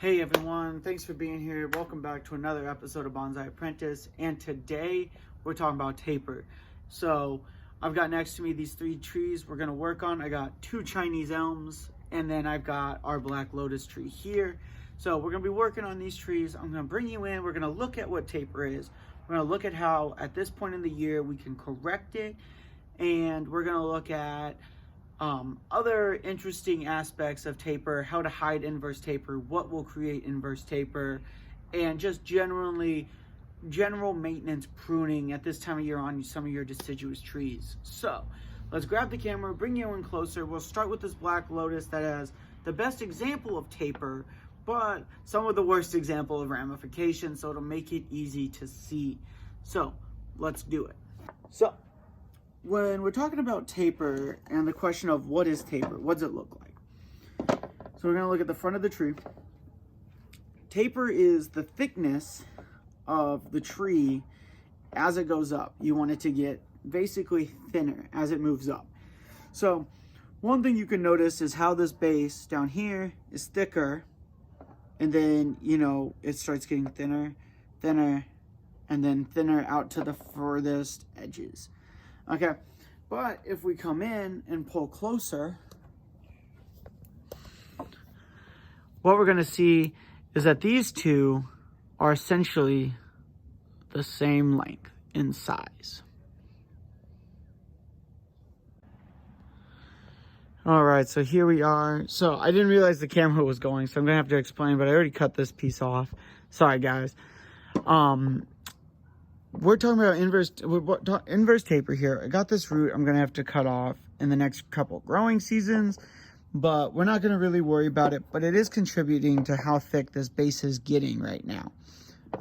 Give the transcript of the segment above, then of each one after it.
Hey everyone, thanks for being here. Welcome back to another episode of Bonsai Apprentice. And today we're talking about taper. So I've got next to me these three trees we're gonna work on. I got two Chinese elms and then I've got our Black Lotus tree here. So we're gonna be working on these trees. I'm gonna bring you in. We're gonna look at what taper is. We're gonna look at how at this point in the year we can correct it. And we're gonna look at other interesting aspects of taper, how to hide inverse taper, what will create inverse taper, and just general maintenance pruning at this time of year on some of your deciduous trees. So let's grab the camera, bring you in closer. We'll start with this Black Lotus that has the best example of taper, but some of the worst example of ramification, so it'll make it easy to see. So let's do it. So when we're talking about taper and the question of what is taper, what does it look like? So we're going to look at the front of the tree. Taper is the thickness of the tree as it goes up. You want it to get basically thinner as it moves up. So one thing you can notice is how this base down here is thicker, and then, it starts getting thinner, and then thinner out to the furthest edges. Okay, but if we come in and pull closer, what we're going to see is that these two are essentially the same length in size. All right, so here we are. So I didn't realize the camera was going, so I'm going to have to explain, but I already cut this piece off. Sorry, guys. We're talking about inverse taper here. I got this root I'm going to have to cut off in the next couple growing seasons, but we're not going to really worry about it. But it is contributing to how thick this base is getting right now.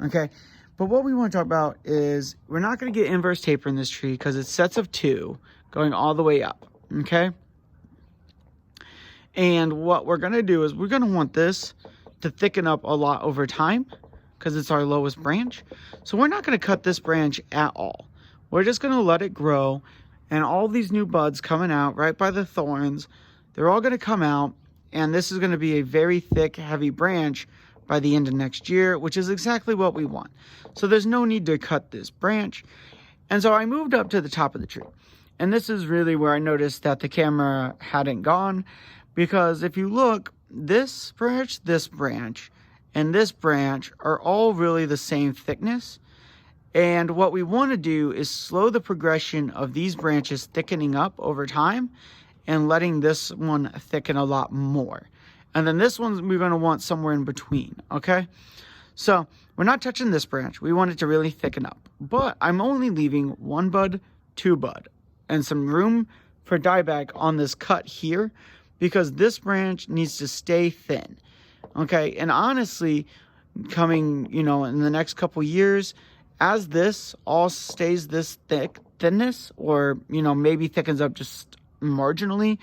Okay, but what we want to talk about is we're not going to get inverse taper in this tree because it's sets of two going all the way up. Okay, and what we're going to do is we're going to want this to thicken up a lot over time, because it's our lowest branch. So we're not going to cut this branch at all. We're just going to let it grow, and all these new buds coming out right by the thorns, they're all going to come out, and this is going to be a very thick, heavy branch by the end of next year, which is exactly what we want. So there's no need to cut this branch. And so I moved up to the top of the tree, and this is really where I noticed that the camera hadn't gone, because if you look, this branch, and this branch are all really the same thickness. And what we want to do is slow the progression of these branches thickening up over time and letting this one thicken a lot more. And then this one we're going to want somewhere in between, okay? So we're not touching this branch. We want it to really thicken up. But I'm only leaving one bud, two bud, and some room for dieback on this cut here, because this branch needs to stay thin. Okay, and honestly, coming, in the next couple years, as this all stays this thinness, or, maybe thickens up just marginally,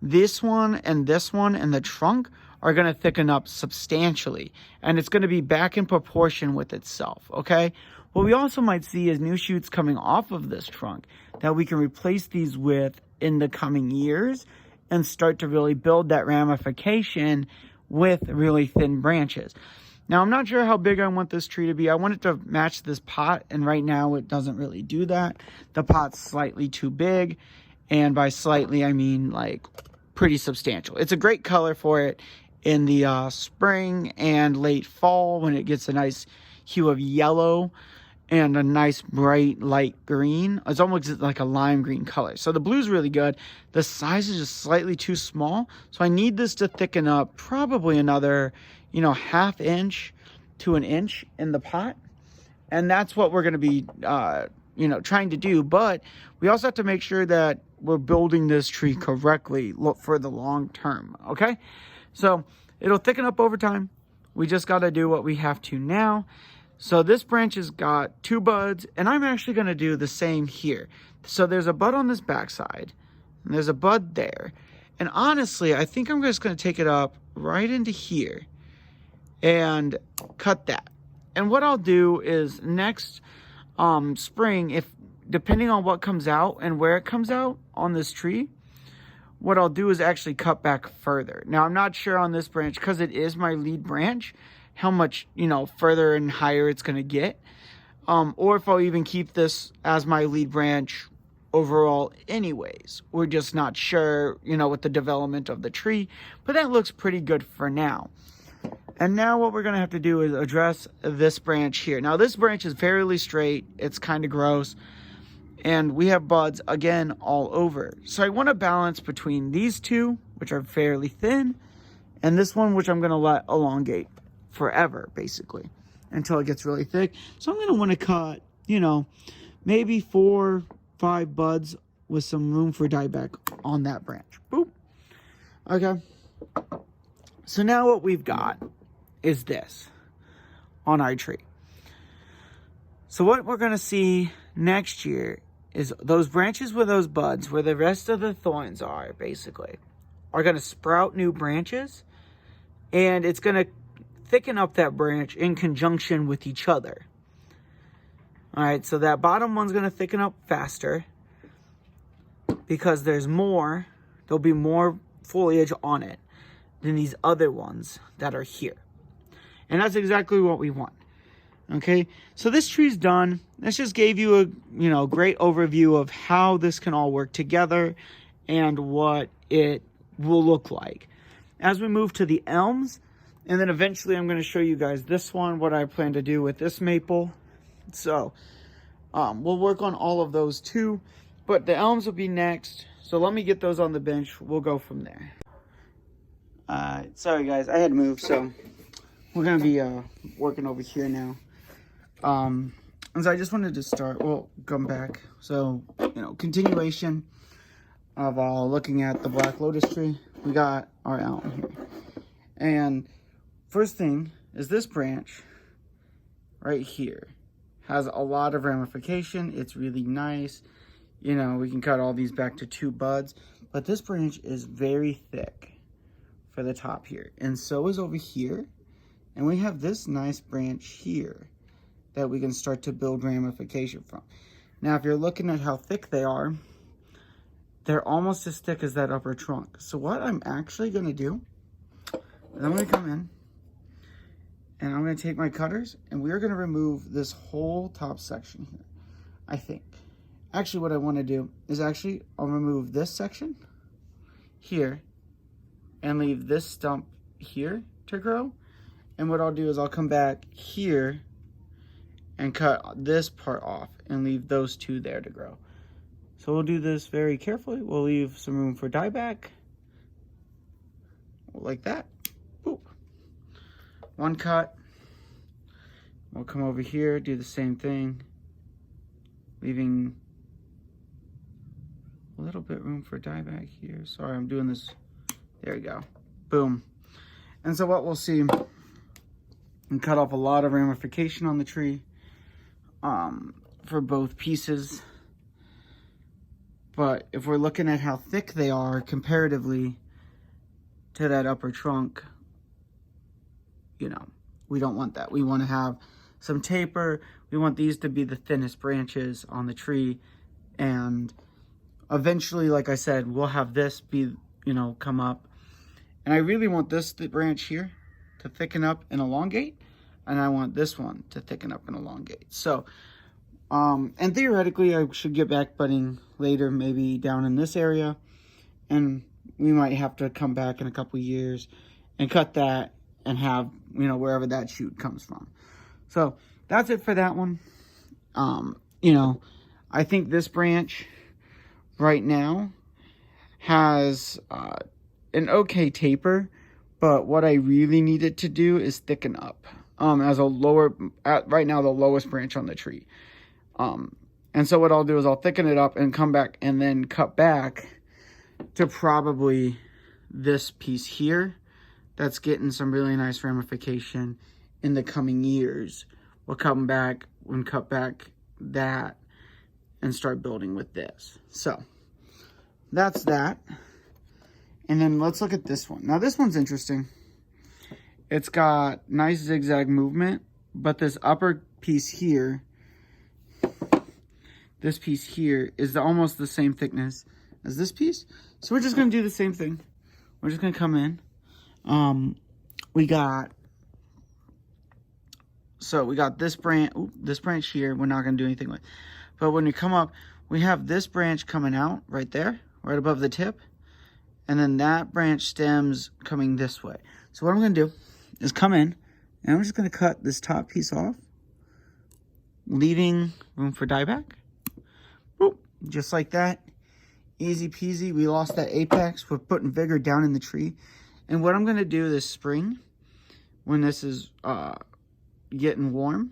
this one and the trunk are going to thicken up substantially, and it's going to be back in proportion with itself, okay? What we also might see is new shoots coming off of this trunk that we can replace these with in the coming years and start to really build that ramification with really thin branches. Now, I'm not sure how big I want this tree to be. I want it to match this pot, and right now it doesn't really do that. The pot's slightly too big, and by slightly I mean like pretty substantial. It's a great color for it in the spring and late fall when it gets a nice hue of yellow and a nice bright light green. It's almost like a lime green color. So the blue's really good. The size is just slightly too small. So I need this to thicken up probably another, ½ inch to an inch in the pot. And that's what we're going to be, trying to do. But we also have to make sure that we're building this tree correctly for the long term. Okay. So it'll thicken up over time. We just got to do what we have to now. So this branch has got two buds, and I'm actually going to do the same here. So there's a bud on this backside, and there's a bud there. And honestly, I think I'm just going to take it up right into here and cut that. And what I'll do is next spring, depending on what comes out and where it comes out on this tree, what I'll do is actually cut back further. Now, I'm not sure on this branch, because it is my lead branch, how much, you know, further and higher it's going to get. Or if I'll even keep this as my lead branch overall anyways. We're just not sure, you know, with the development of the tree. But that looks pretty good for now. And now what we're going to have to do is address this branch here. Now, this branch is fairly straight. It's kind of gross. And we have buds, again, all over. So I want to balance between these two, which are fairly thin, and this one, which I'm going to let elongate forever, basically, until it gets really thick. So I'm going to want to cut, you know, maybe 4, 5 buds with some room for dieback on that branch. Boop. Okay. So now what we've got is this on our tree. So what we're going to see next year is those branches with those buds, where the rest of the thorns are, basically, are going to sprout new branches, and it's going to thicken up that branch in conjunction with each other. All right, so that bottom one's going to thicken up faster because there's more, there'll be more foliage on it than these other ones that are here. And that's exactly what we want. Okay, so this tree's done. This just gave you a, you know, great overview of how this can all work together and what it will look like. As we move to the elms, and then eventually I'm going to show you guys this one, what I plan to do with this maple. So we'll work on all of those too, but the elms will be next. So let me get those on the bench. We'll go from there. Sorry guys, I had to move, so we're going to be working over here now. And so I just wanted to start, well, come back. So, you know, continuation of looking at the Black Lotus tree. We got our elm here. And first thing is this branch right here has a lot of ramification. It's really nice. You know, we can cut all these back to 2 buds, but this branch is very thick for the top here. And so is over here. And we have this nice branch here that we can start to build ramification from. Now, if you're looking at how thick they are, they're almost as thick as that upper trunk. So what I'm actually gonna do is I'm gonna come in and I'm gonna take my cutters and we're gonna remove this whole top section here, I think. Actually, what I wanna do is I'll remove this section here and leave this stump here to grow. And what I'll do is I'll come back here and cut this part off and leave those 2 there to grow. So we'll do this very carefully. We'll leave some room for dieback, like that. Boop. 1 cut. We'll come over here, do the same thing, leaving a little bit room for dieback here. Sorry, I'm doing this. There we go. Boom. And so what we'll see, and cut off a lot of ramification on the tree for both pieces. But if we're looking at how thick they are comparatively to that upper trunk, you know, we don't want that. We want to have some taper. We want these to be the thinnest branches on the tree. And eventually, like I said, we'll have this be, you know, come up. And I really want this branch here to thicken up and elongate. And I want this one to thicken up and elongate. So, and theoretically, I should get back budding later, maybe down in this area. And we might have to come back in a couple years and cut that and have, you know, wherever that shoot comes from. So that's it for that one. You know, I think this branch right now has an okay taper, but what I really need it to do is thicken up. As a lower, right now, the lowest branch on the tree. And so what I'll do is I'll thicken it up and come back and then cut back to probably this piece here. That's getting some really nice ramification in the coming years. We'll come back and cut back that and start building with this. So that's that. And then let's look at this one. Now this one's interesting. It's got nice zigzag movement, but this upper piece here, this piece here is almost the same thickness as this piece. So we're just going to do the same thing. We're just going to come in. We got this branch here. We're not going to do anything with. But when we come up, we have this branch coming out right there, right above the tip. And then that branch stems coming this way. So what I'm going to do is come in, and I'm just going to cut this top piece off, leaving room for dieback. Boop, just like that. Easy peasy. We lost that apex. We're putting vigor down in the tree. And what I'm going to do this spring, when this is getting warm,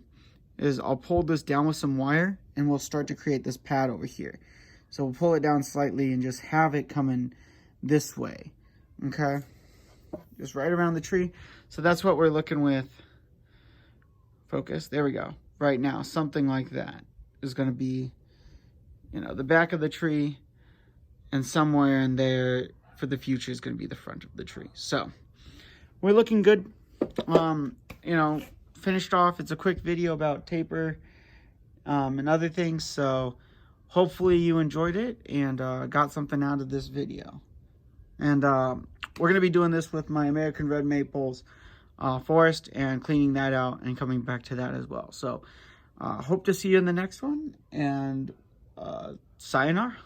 is I'll pull this down with some wire, and we'll start to create this pad over here. So we'll pull it down slightly and just have it coming this way. Okay? Just right around the tree. So that's what we're looking with. Focus. There we go. Right now, something like that is going to be, you know, the back of the tree, and somewhere in there for the future is going to be the front of the tree. So we're looking good. You know, finished off. It's a quick video about taper and other things. So hopefully you enjoyed it and got something out of this video. And we're going to be doing this with my American Red Maples forest and cleaning that out and coming back to that as well. So hope to see you in the next one, and sayonara.